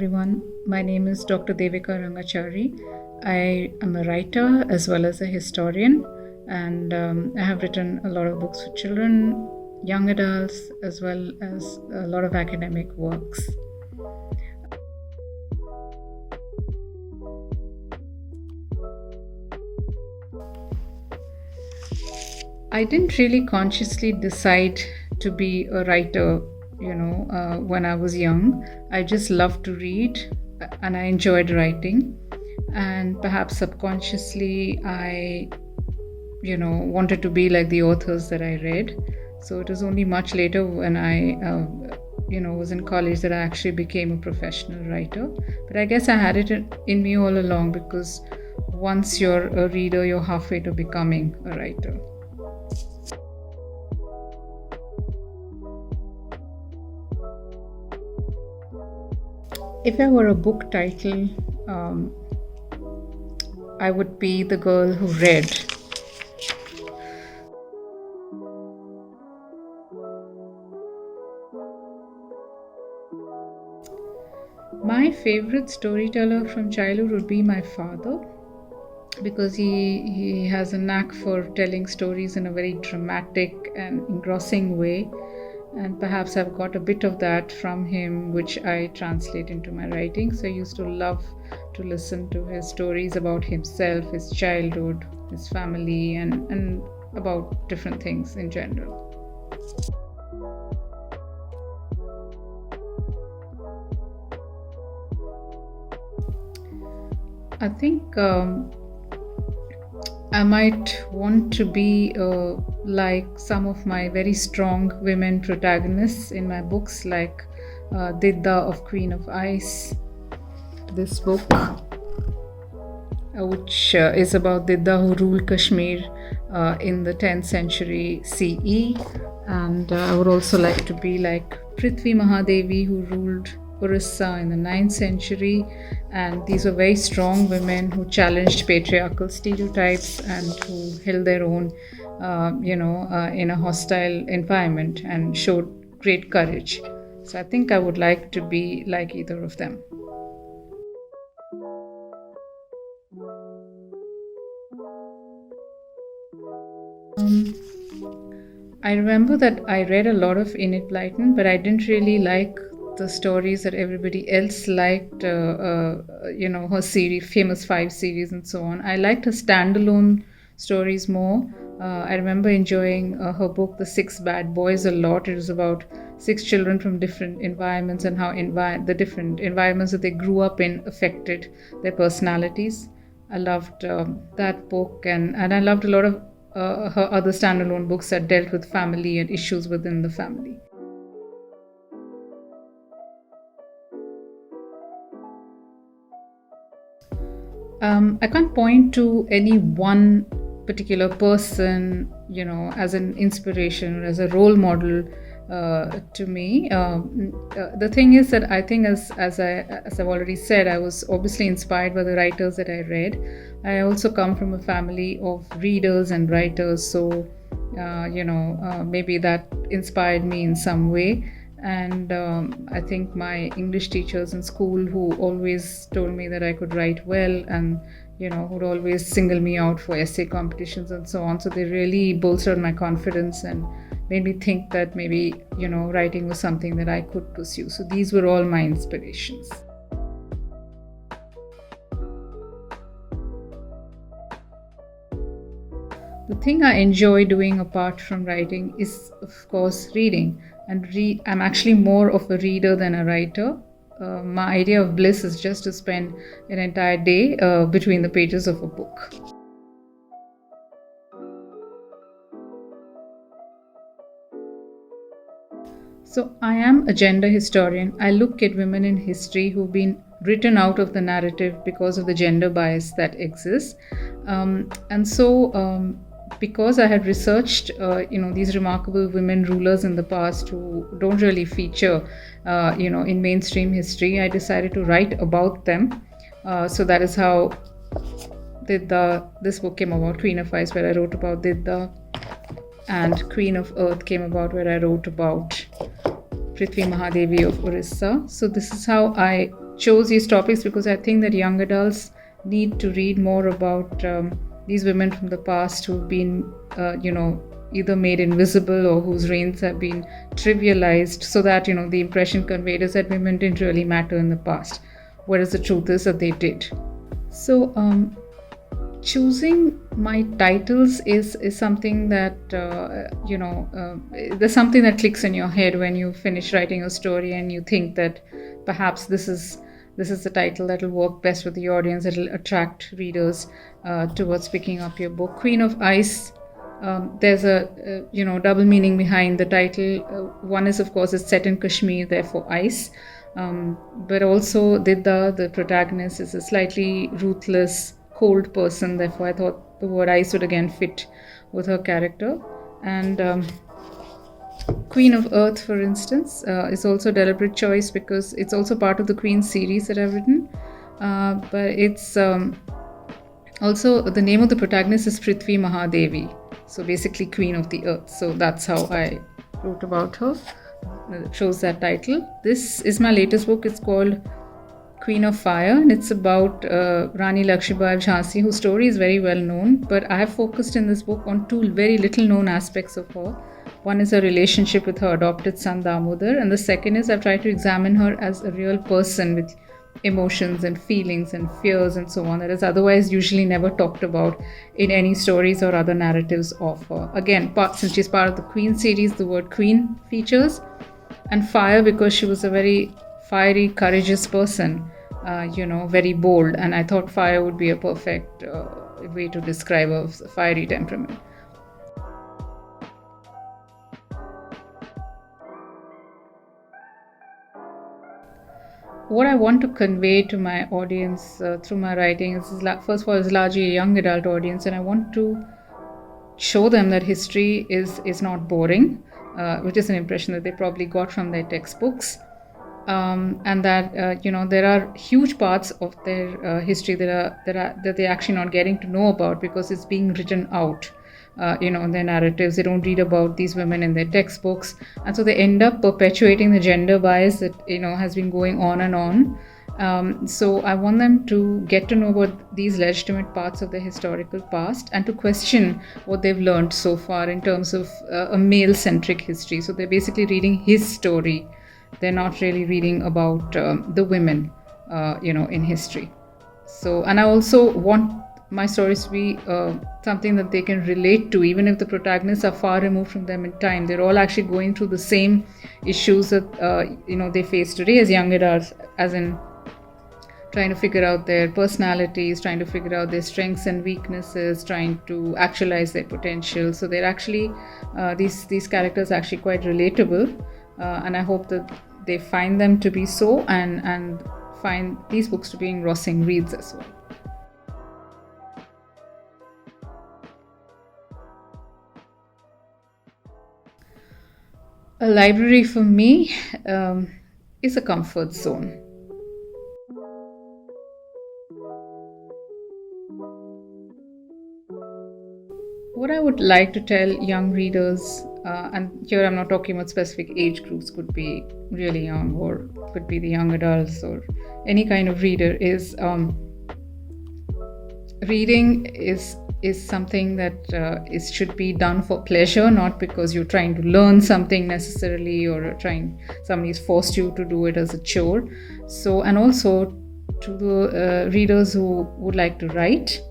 everyone. My name is Dr. Devika Rangachari. I am a writer as well as a historian, and I have written a lot of books for children, young adults, as well as a lot of academic works. I didn't really consciously decide to be a writer, when I was young. I just loved to read and I enjoyed writing. And perhaps subconsciously, I, wanted to be like the authors that I read. So it was only much later when I, was in college that I actually became a professional writer. But I guess I had it in me all along, because once you're a reader, you're halfway to becoming a writer. If I were a book title, I would be The Girl Who Read. My favorite storyteller from childhood would be my father, because he has a knack for telling stories in a very dramatic and engrossing way. And perhaps I've got a bit of that from him, which I translate into my writing. So I used to love to listen to his stories about himself, his childhood, his family, and about different things in general. I think I might want to be like some of my very strong women protagonists in my books, like Didda of Queen of Ice. This book, which is about Didda who ruled Kashmir in the 10th century CE. And I would also like to be like Prithvi Mahadevi, who ruled Orissa in the 9th century. And these were very strong women who challenged patriarchal stereotypes and who held their own, in a hostile environment and showed great courage. So I think I would like to be like either of them. I remember that I read a lot of Enid Blyton, but I didn't really like the stories that everybody else liked, her series, famous 5 series and so on. I liked her standalone stories more. I remember enjoying her book, The 6 Bad Boys, a lot. It was about 6 children from different environments and how the different environments that they grew up in affected their personalities. I loved that book, and I loved a lot of her other standalone books that dealt with family and issues within the family. I can't point to any one particular person, as an inspiration or as a role model to me. The thing is that I think, as I've already said, I was obviously inspired by the writers that I read. I also come from a family of readers and writers, so maybe that inspired me in some way. And I think my English teachers in school, who always told me that I could write well, and would always single me out for essay competitions and so on. So they really bolstered my confidence and made me think that maybe writing was something that I could pursue. So these were all my inspirations. The thing I enjoy doing apart from writing is, of course, reading. And I'm actually more of a reader than a writer. My idea of bliss is just to spend an entire day between the pages of a book. So I am a gender historian. I look at women in history who've been written out of the narrative because of the gender bias that exists. Because I had researched, these remarkable women rulers in the past who don't really feature, in mainstream history, I decided to write about them. So that is how this book came about, Queen of Ice, where I wrote about Didda, and Queen of Earth came about, where I wrote about Prithvi Mahadevi of Orissa. So this is how I chose these topics because I think that young adults need to read more about these women from the past who've been, either made invisible or whose reigns have been trivialized, so that, the impression conveyed is that women didn't really matter in the past, whereas the truth is that they did. So, choosing my titles is something that there's something that clicks in your head when you finish writing a story and you think that perhaps this is the title that will work best with the audience, that will attract readers towards picking up your book. Queen of Ice, there's a double meaning behind the title. One is, of course, it's set in Kashmir, therefore ice, but also Didda, the protagonist, is a slightly ruthless, cold person, therefore I thought the word ice would again fit with her character. And Queen of Earth, for instance, is also a deliberate choice because it's also part of the Queen series that I've written, but it's also the name of the protagonist is Prithvi Mahadevi, so basically Queen of the Earth. So that's how I wrote about her. It chose that title. This is my latest book. It's called Queen of Fire, and it's about Rani Lakshmibai of Jhansi, whose story is very well known, but I have focused in this book on two very little known aspects of her. One is her relationship with her adopted son Damodar, and the second is I've tried to examine her as a real person with emotions and feelings and fears and so on that is otherwise usually never talked about in any stories or other narratives of her. Again, since she's part of the Queen series, the word Queen features, and fire because she was a very fiery, courageous person, very bold, and I thought fire would be a perfect way to describe a fiery temperament. What I want to convey to my audience through my writing is, first of all, is largely a young adult audience, and I want to show them that history is not boring, which is an impression that they probably got from their textbooks. And that there are huge parts of their history that they're actually not getting to know about because it's being written out, in their narratives. They don't read about these women in their textbooks, and so they end up perpetuating the gender bias that has been going on and on. So I want them to get to know about these legitimate parts of their historical past and to question what they've learned so far in terms of a male-centric history. So they're basically reading his story. They're not really reading about the women, in history. So, and I also want my stories to be something that they can relate to, even if the protagonists are far removed from them in time. They're all actually going through the same issues that they face today as young adults, as in trying to figure out their personalities, trying to figure out their strengths and weaknesses, trying to actualize their potential. So they're actually these characters are actually quite relatable. And I hope that they find them to be so, and find these books to be engrossing reads as well. A library for me is a comfort zone. What I would like to tell young readers, and here I'm not talking about specific age groups, could be really young or could be the young adults or any kind of reader, is reading is something that should be done for pleasure, not because you're trying to learn something necessarily or somebody's forced you to do it as a chore. So, and also to the readers who would like to write,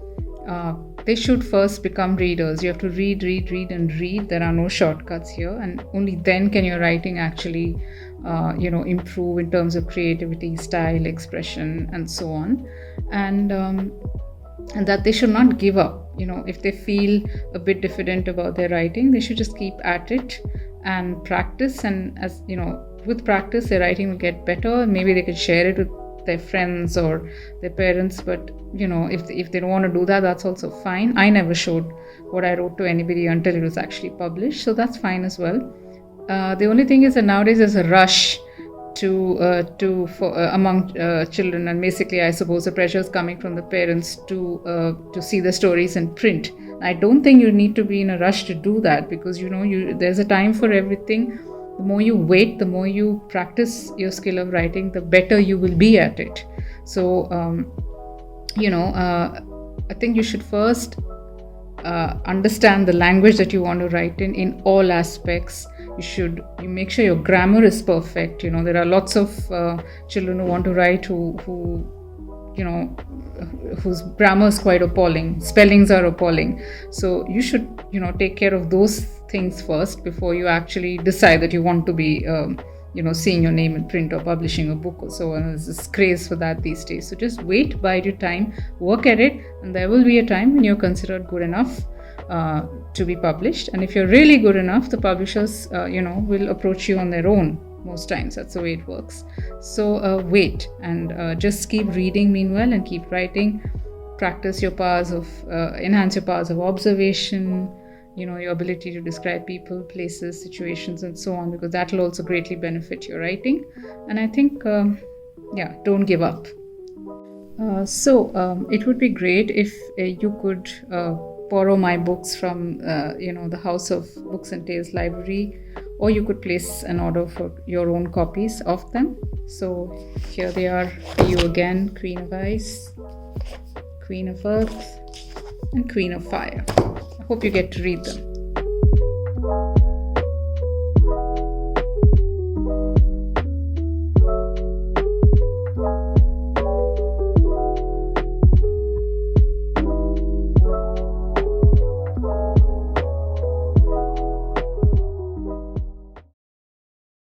they should first become readers. You have to read and read. There are no shortcuts here, and only then can your writing actually improve in terms of creativity, style, expression, and so on. And that they should not give up. If they feel a bit diffident about their writing, they should just keep at it and practice. And as with practice, their writing will get better. Maybe they could share it with their friends or their parents, but if they don't want to do that, that's also fine. I never showed what I wrote to anybody until it was actually published, so that's fine as well. The only thing is that nowadays there's a rush among children, and basically I suppose the pressure is coming from the parents to see the stories in print. I don't think you need to be in a rush to do that, because there's a time for everything. the more you wait, the more you practice your skill of writing, the better you will be at it. So I think you should first understand the language that you want to write in all aspects. You make sure your grammar is perfect. There are lots of children who want to write whose grammar is quite appalling, spellings are appalling. So you should take care of those things first before you actually decide that you want to be seeing your name in print or publishing a book or so on. There's this craze for that these days. So just wait, bide your time, work at it, and there will be a time when you're considered good enough to be published. And if you're really good enough, the publishers will approach you on their own. Most times that's the way it works. So wait, and just keep reading meanwhile, and keep writing. Practice your powers of enhance your powers of observation, your ability to describe people, places, situations, and so on, because that will also greatly benefit your writing. And I think don't give up. So it would be great if you could borrow my books from the House of Books and Tales library, or you could place an order for your own copies of them. So here they are for you again: Queen of Ice, Queen of Earth, and Queen of Fire. I hope you get to read them.